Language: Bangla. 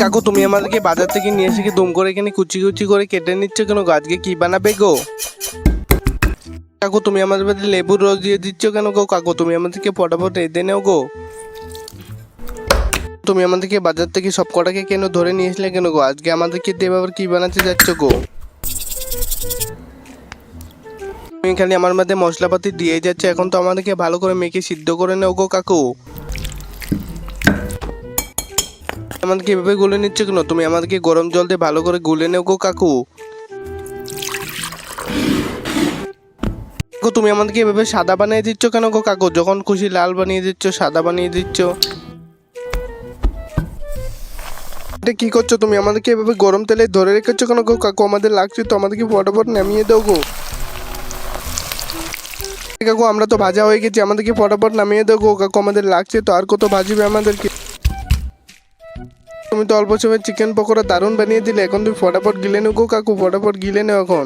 কাকু তুমি আমাদেরকে বাজার থেকে নিয়ে এসে কি দুম করে এখানে কুচি কুচি করে কেটে নিচ্ছ কেন গো? আজকে কি বানাবে গো? কাকু তুমি আমাদের বাড়িতে লেবুর রস দিয়ে দিচ্ছ কেন গো? কাকু তুমি আমাদেরকে ফটাফট এদে নাও গো। তুমি আমাদেরকে বাজার থেকে সব কটাকে কেন ধরে নিয়ে আসলে কেন গো? আজকে আমাদেরকে দিয়ে আবার কি বানাতে যাচ্ছ গো? তুমি খালি আমার মধ্যে মশলাপাতি দিয়ে যাচ্ছে, এখন তো আমাদেরকে ভালো করে মেখে সিদ্ধ করে নাও গো কাকু। আমাদেরকে এভাবে গুলে নিচ্ছ কেন? তুমি আমাদেরকে গরম জল দিয়ে ভালো করে গুলে নেও গো কাকু। কাকু তুমি আমাদেরকে এভাবে সাদা বানিয়ে দিচ্ছ কেন গো কাকু? যখন খুশি লাল বানিয়ে দিচ্ছ, সাদা বানিয়ে দিচ্ছ। এটা কি করছো তুমি? আমাদেরকে এভাবে গরম তেলে ধরে রেখেছো কেন গো কাকু? আমাদের লাগছে তো, আমাদেরকে ফটাফট নামিয়ে দাও গো। কাকু আমরা তো ভাজা হয়ে গেছি, আমাদেরকে ফটাফট নামিয়ে দাও গো কাকু, আমাদের লাগছে তো, আর কত ভাজিবে আমাদেরকে? তুমি তো অল্প সময় চিকেন পকোড়া দারুণ বানিয়ে দিলে, এখন তুমি ফটাফট গিলে নেও গো কাকু, ফটাফট গিলে নেও এখন।